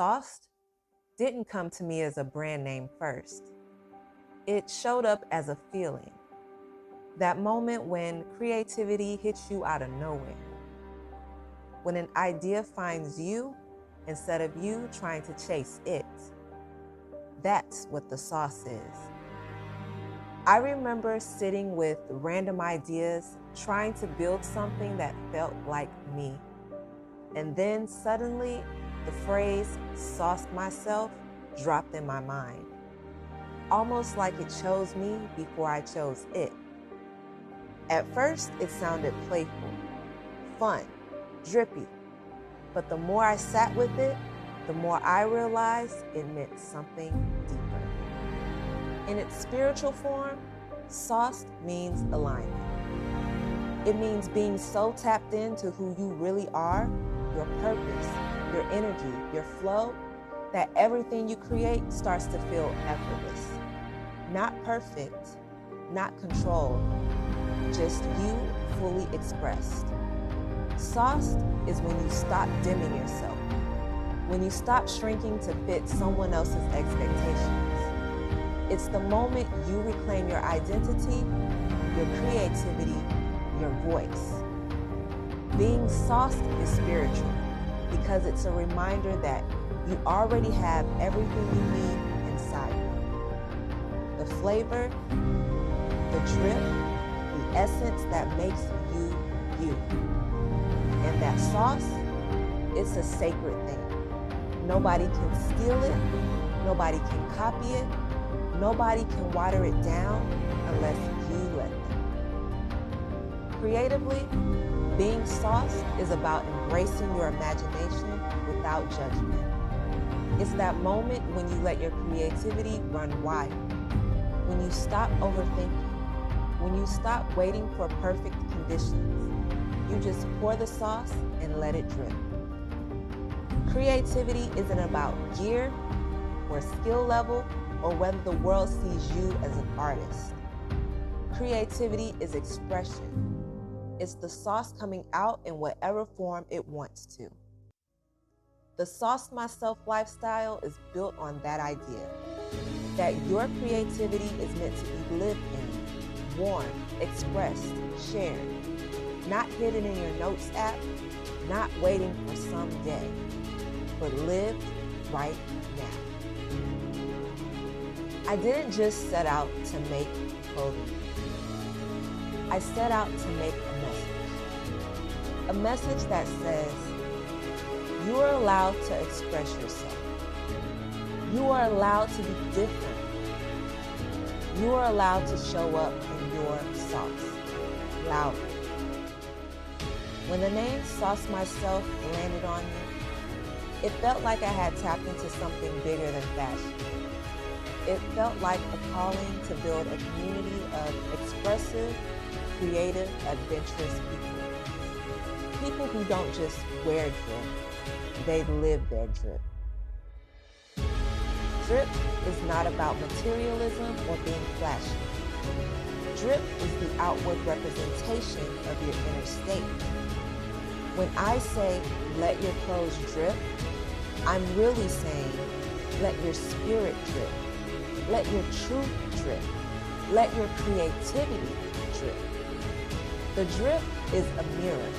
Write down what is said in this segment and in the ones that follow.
Sauced didn't come to me as a brand name first. It showed up as a feeling. That moment when creativity hits you out of nowhere. When an idea finds you instead of you trying to chase it. That's what the sauce is. I remember sitting with random ideas, trying to build something that felt like me. And then suddenly, the phrase "sauced myself" dropped in my mind. Almost like it chose me before I chose it. At first, it sounded playful, fun, drippy. But the more I sat with it, the more I realized it meant something deeper. In its spiritual form, sauced means alignment. It means being so tapped into who you really are, your purpose, your energy, your flow, that everything you create starts to feel effortless. Not perfect, not controlled, just you fully expressed. Sauced is when you stop dimming yourself, when you stop shrinking to fit someone else's expectations. It's the moment you reclaim your identity, your creativity, your voice. Being sauced is spiritual because it's a reminder that you already have everything you need inside you. The flavor, the drip, the essence that makes you, you. And that sauce, it's a sacred thing. Nobody can steal it, nobody can copy it, nobody can water it down unless you let them. Creatively, being sauced is about embracing your imagination without judgment. It's that moment when you let your creativity run wild, when you stop overthinking, when you stop waiting for perfect conditions. You just pour the sauce and let it drip. Creativity isn't about gear or skill level or whether the world sees you as an artist. Creativity is expression. It's the sauce coming out in whatever form it wants to. The Sauce Myself lifestyle is built on that idea, that your creativity is meant to be lived in, worn, expressed, shared, not hidden in your notes app, not waiting for some day, but lived right now. I didn't just set out to make clothing. I set out to make a message that says, you are allowed to express yourself. You are allowed to be different. You are allowed to show up in your sauce, loudly. When the name Sauce Myself landed on me, it felt like I had tapped into something bigger than fashion. It felt like a calling to build a community of expressive, creative, adventurous people. People who don't just wear drip, they live their drip. Drip is not about materialism or being flashy. Drip is the outward representation of your inner state. When I say, let your clothes drip, I'm really saying, let your spirit drip. Let your truth drip. Let your creativity drip. The drip is a mirror.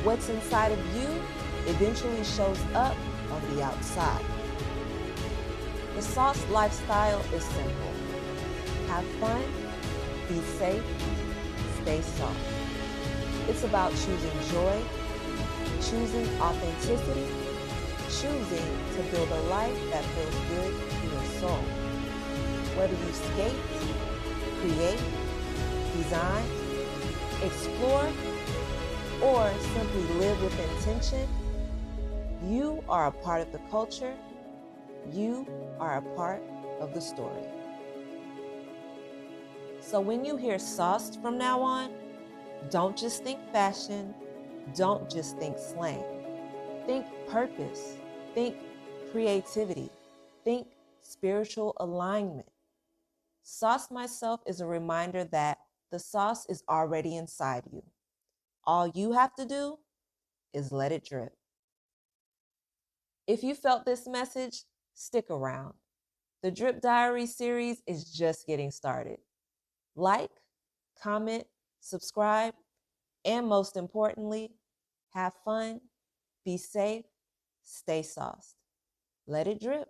What's inside of you eventually shows up on the outside. The sauce lifestyle is simple. Have fun, be safe, stay soft. It's about choosing joy, choosing authenticity, choosing to build a life that feels good to your soul. Whether you skate, create, design, explore, or simply live with intention, you are a part of the culture. You are a part of the story. So when you hear sauced from now on, don't just think fashion, don't just think slang. Think purpose, think creativity, think spiritual alignment. Sauce Myself is a reminder that the sauce is already inside you. All you have to do is let it drip. If you felt this message, stick around. The Drip Diaries series is just getting started. Like, comment, subscribe, and most importantly, have fun, be safe, stay sauced. Let it drip.